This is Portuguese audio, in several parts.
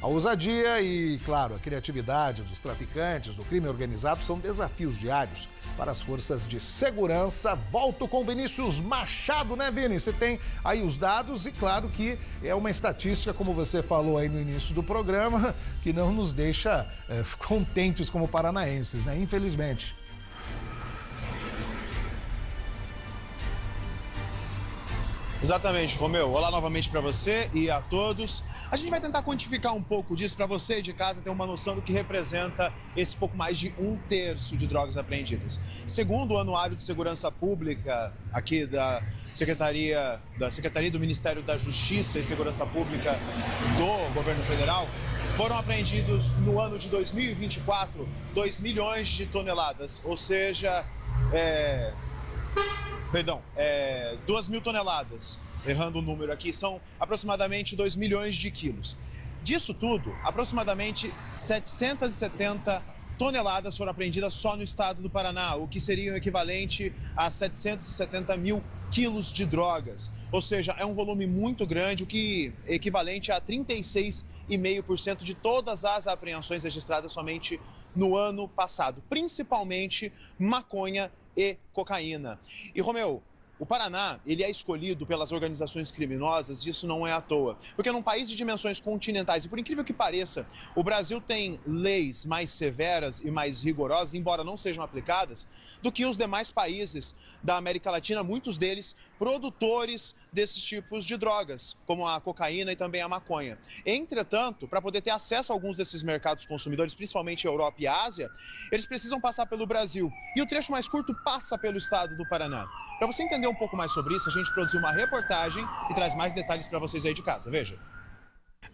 A ousadia e, claro, a criatividade dos traficantes, do crime organizado, são desafios diários para as forças de segurança. Volto com Vinícius Machado, né, Vini? Você tem aí os dados e, claro, que é uma estatística, como você falou aí no início do programa, que não nos deixa contentes como paranaenses, né? Infelizmente. Exatamente, Romeu. Olá novamente para você e a todos. A gente vai tentar quantificar um pouco disso para você de casa ter uma noção do que representa esse pouco mais de 1/3 de drogas apreendidas. Segundo o Anuário de Segurança Pública aqui da Secretaria do Ministério da Justiça e Segurança Pública do Governo Federal, foram apreendidos no ano de 2024 2 milhões de toneladas, ou seja, 2 mil toneladas, errando o número aqui, são aproximadamente 2 milhões de quilos. Disso tudo, aproximadamente 770 toneladas foram apreendidas só no estado do Paraná, o que seria o equivalente a 770 mil quilos de drogas. Ou seja, é um volume muito grande, o que é equivalente a 36,5% de todas as apreensões registradas somente no ano passado, principalmente maconha e cocaína. E, Romeu, o Paraná, ele é escolhido pelas organizações criminosas, e isso não é à toa. Porque num país de dimensões continentais, e por incrível que pareça, o Brasil tem leis mais severas e mais rigorosas, embora não sejam aplicadas, do que os demais países da América Latina, muitos deles produtores desses tipos de drogas, como a cocaína e também a maconha. Entretanto, para poder ter acesso a alguns desses mercados consumidores, principalmente a Europa e a Ásia, eles precisam passar pelo Brasil. E o trecho mais curto passa pelo estado do Paraná. Para você entender um pouco mais sobre isso, a gente produziu uma reportagem e traz mais detalhes para vocês aí de casa. Veja.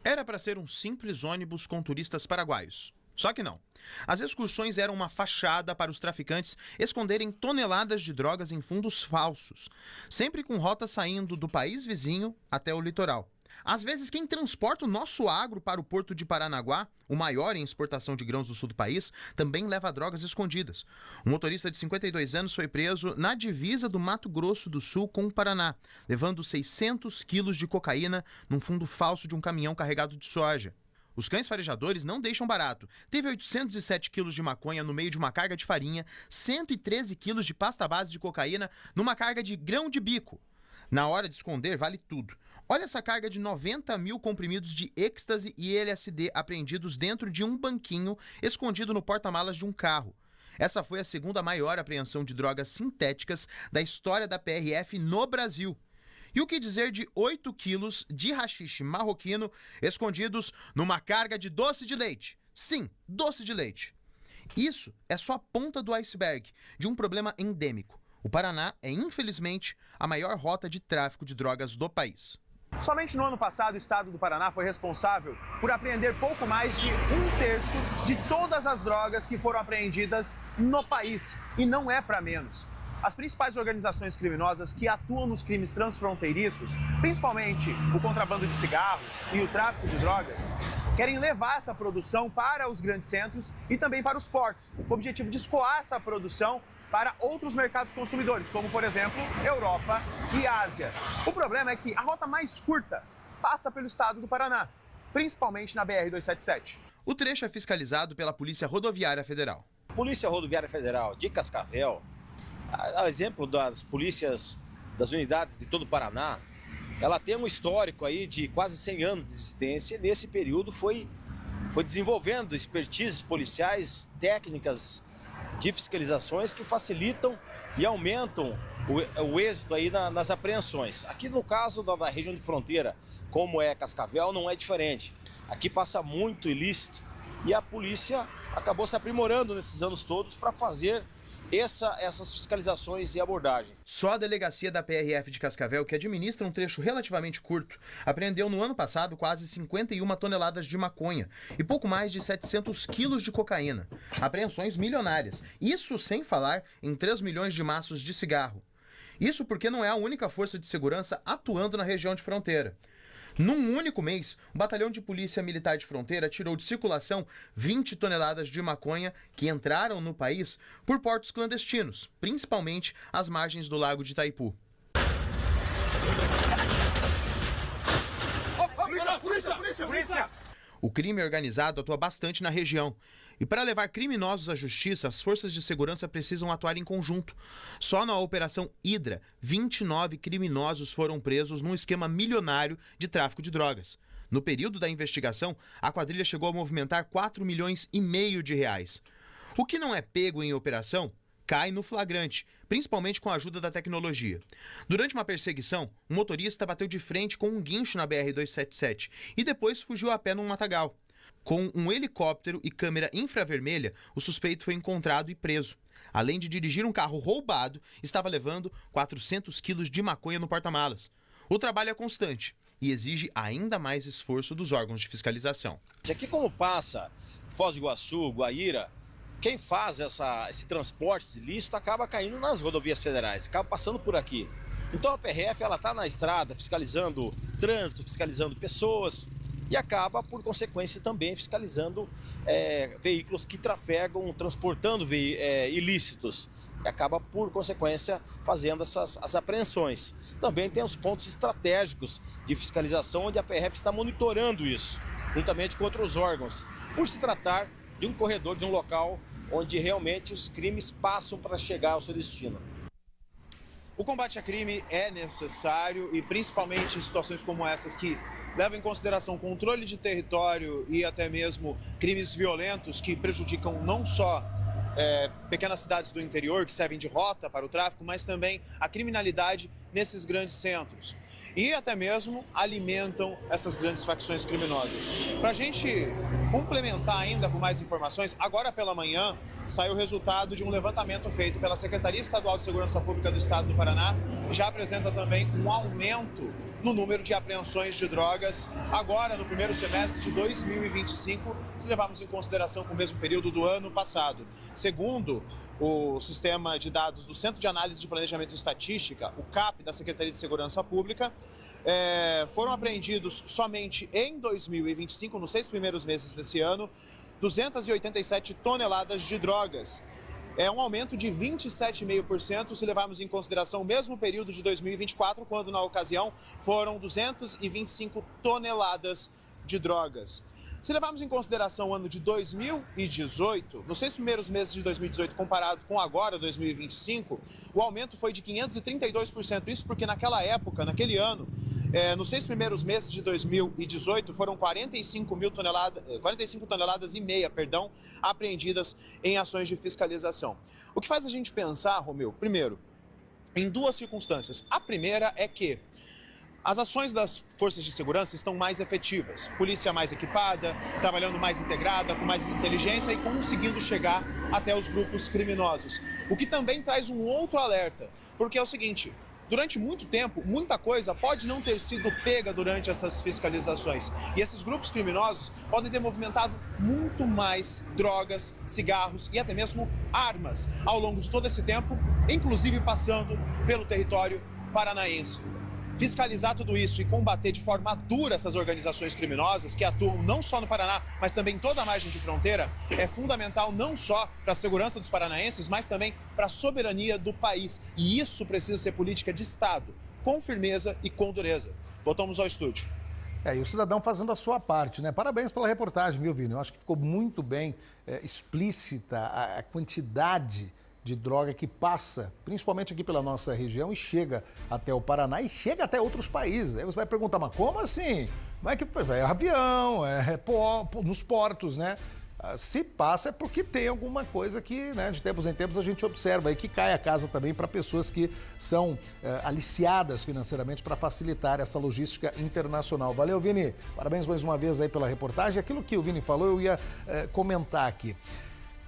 Era para ser um simples ônibus com turistas paraguaios. Só que não. As excursões eram uma fachada para os traficantes esconderem toneladas de drogas em fundos falsos, sempre com rotas saindo do país vizinho até o litoral. Às vezes, quem transporta o nosso agro para o porto de Paranaguá, o maior em exportação de grãos do sul do país, também leva drogas escondidas. Um motorista de 52 anos foi preso na divisa do Mato Grosso do Sul com o Paraná, levando 600 quilos de cocaína num fundo falso de um caminhão carregado de soja. Os cães farejadores não deixam barato. Teve 807 quilos de maconha no meio de uma carga de farinha, 113 quilos de pasta base de cocaína numa carga de grão de bico. Na hora de esconder, vale tudo. Olha essa carga de 90 mil comprimidos de êxtase e LSD apreendidos dentro de um banquinho escondido no porta-malas de um carro. Essa foi a segunda maior apreensão de drogas sintéticas da história da PRF no Brasil. E o que dizer de 8 quilos de haxixe marroquino escondidos numa carga de doce de leite? Sim, doce de leite. Isso é só a ponta do iceberg de um problema endêmico. O Paraná é, infelizmente, a maior rota de tráfico de drogas do país. Somente no ano passado, o estado do Paraná foi responsável por apreender pouco mais de 1/3 de todas as drogas que foram apreendidas no país. E não é para menos. As principais organizações criminosas que atuam nos crimes transfronteiriços, principalmente o contrabando de cigarros e o tráfico de drogas, querem levar essa produção para os grandes centros e também para os portos, com o objetivo de escoar essa produção para outros mercados consumidores, como, por exemplo, Europa e Ásia. O problema é que a rota mais curta passa pelo estado do Paraná, principalmente na BR-277. O trecho é fiscalizado pela Polícia Rodoviária Federal. Polícia Rodoviária Federal de Cascavel, a exemplo das polícias das unidades de todo o Paraná, ela tem um histórico aí de quase 100 anos de existência e nesse período foi desenvolvendo expertises policiais, técnicas de fiscalizações que facilitam e aumentam o êxito aí nas apreensões. Aqui no caso da região de fronteira, como é Cascavel, não é diferente. Aqui passa muito ilícito e a polícia acabou se aprimorando nesses anos todos para fazer essas fiscalizações e abordagem. Só a delegacia da PRF de Cascavel, que administra um trecho relativamente curto, apreendeu no ano passado quase 51 toneladas de maconha e pouco mais de 700 quilos de cocaína. Apreensões milionárias. Isso sem falar em 3 milhões de maços de cigarro. Isso porque não é a única força de segurança atuando na região de fronteira. Num único mês, o Batalhão de Polícia Militar de Fronteira tirou de circulação 20 toneladas de maconha que entraram no país por portos clandestinos, principalmente às margens do Lago de Itaipu. Polícia! O crime organizado atua bastante na região. E para levar criminosos à justiça, as forças de segurança precisam atuar em conjunto. Só na Operação Hidra, 29 criminosos foram presos num esquema milionário de tráfico de drogas. No período da investigação, a quadrilha chegou a movimentar 4,5 milhões de reais. O que não é pego em operação cai no flagrante, principalmente com a ajuda da tecnologia. Durante uma perseguição, um motorista bateu de frente com um guincho na BR-277 e depois fugiu a pé num matagal. Com um helicóptero e câmera infravermelha, o suspeito foi encontrado e preso. Além de dirigir um carro roubado, estava levando 400 quilos de maconha no porta-malas. O trabalho é constante e exige ainda mais esforço dos órgãos de fiscalização. Aqui como passa Foz do Iguaçu, Guaíra, quem faz esse transporte ilícito acaba caindo nas rodovias federais, acaba passando por aqui. Então a PRF está na estrada fiscalizando trânsito, fiscalizando pessoas e acaba, por consequência, também fiscalizando veículos que trafegam, transportando ilícitos. E acaba, por consequência, fazendo as apreensões. Também tem os pontos estratégicos de fiscalização, onde a PRF está monitorando isso, juntamente com outros órgãos, por se tratar de um corredor, de um local onde realmente os crimes passam para chegar ao seu destino. O combate a crime é necessário e principalmente em situações como essas que levam em consideração controle de território e até mesmo crimes violentos que prejudicam não só pequenas cidades do interior que servem de rota para o tráfico, mas também a criminalidade nesses grandes centros. E até mesmo alimentam essas grandes facções criminosas. Para a gente complementar ainda com mais informações, agora pela manhã saiu o resultado de um levantamento feito pela Secretaria Estadual de Segurança Pública do Estado do Paraná, que já apresenta também um aumento no número de apreensões de drogas agora no primeiro semestre de 2025, se levarmos em consideração com o mesmo período do ano passado. Segundo o sistema de dados do Centro de Análise de Planejamento e Estatística, o CAP da Secretaria de Segurança Pública, foram apreendidos somente em 2025, nos 6 primeiros meses desse ano, 287 toneladas de drogas. É um aumento de 27,5% se levarmos em consideração o mesmo período de 2024, quando na ocasião foram 225 toneladas de drogas. Se levarmos em consideração o ano de 2018, nos 6 primeiros meses de 2018 comparado com agora, 2025, o aumento foi de 532%. Isso porque naquela época, naquele ano, nos 6 primeiros meses de 2018, foram 45 toneladas e meia, apreendidas em ações de fiscalização. O que faz a gente pensar, Romeu, primeiro, em duas circunstâncias. A primeira é que as ações das forças de segurança estão mais efetivas. Polícia mais equipada, trabalhando mais integrada, com mais inteligência e conseguindo chegar até os grupos criminosos. O que também traz um outro alerta, porque é o seguinte: durante muito tempo, muita coisa pode não ter sido pega durante essas fiscalizações. E esses grupos criminosos podem ter movimentado muito mais drogas, cigarros e até mesmo armas ao longo de todo esse tempo, inclusive passando pelo território paranaense. Fiscalizar tudo isso e combater de forma dura essas organizações criminosas que atuam não só no Paraná, mas também em toda a margem de fronteira, é fundamental não só para a segurança dos paranaenses, mas também para a soberania do país. E isso precisa ser política de Estado, com firmeza e com dureza. Voltamos ao estúdio. E o cidadão fazendo a sua parte, né? Parabéns pela reportagem, viu, Vini? Eu acho que ficou muito bem explícita a quantidade de droga que passa, principalmente aqui pela nossa região, e chega até o Paraná e chega até outros países. Aí você vai perguntar, mas como assim? Mas é avião, nos portos, né? Se passa é porque tem alguma coisa que, né, de tempos em tempos a gente observa aí que cai a casa também para pessoas que são aliciadas financeiramente para facilitar essa logística internacional. Valeu, Vini. Parabéns mais uma vez aí pela reportagem. Aquilo que o Vini falou eu ia comentar aqui.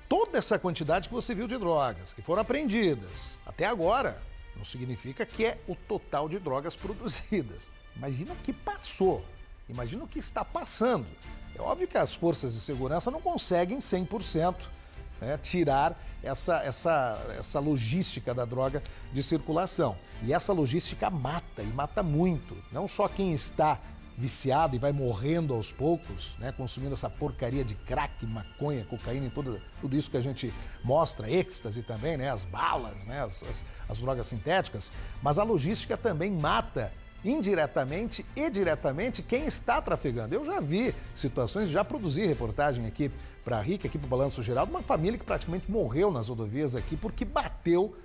Toda essa quantidade que você viu de drogas que foram apreendidas até agora não significa que é o total de drogas produzidas. Imagina o que passou, imagina o que está passando. É óbvio que as forças de segurança não conseguem 100%, né, tirar essa logística da droga de circulação. E essa logística mata, e mata muito. Não só quem está viciado e vai morrendo aos poucos, né, consumindo essa porcaria de crack, maconha, cocaína e tudo isso que a gente mostra, êxtase também, né, as balas, né, as drogas sintéticas, mas a logística também mata indiretamente e diretamente quem está trafegando. Eu já vi situações, já produzi reportagem aqui para a RIC, aqui para o Balanço Geral, de uma família que praticamente morreu nas rodovias aqui porque bateu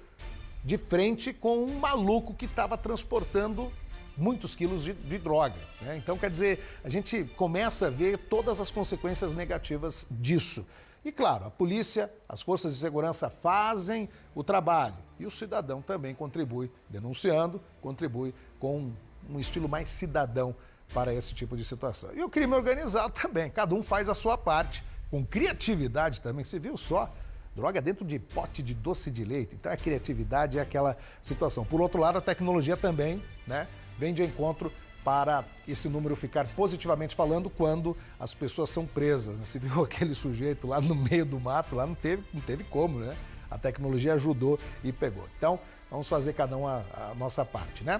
de frente com um maluco que estava transportando muitos quilos de droga, né? Então, quer dizer, a gente começa a ver todas as consequências negativas disso. E, claro, a polícia, as forças de segurança fazem o trabalho e o cidadão também contribui, denunciando, contribui com um estilo mais cidadão para esse tipo de situação. E o crime organizado também, cada um faz a sua parte, com criatividade também, você viu só? Droga dentro de pote de doce de leite, então a criatividade é aquela situação. Por outro lado, a tecnologia também, né, vem de encontro para esse número ficar positivamente falando quando as pessoas são presas, né? Você viu aquele sujeito lá no meio do mato, lá não teve como, né? A tecnologia ajudou e pegou. Então, vamos fazer cada um a nossa parte, né?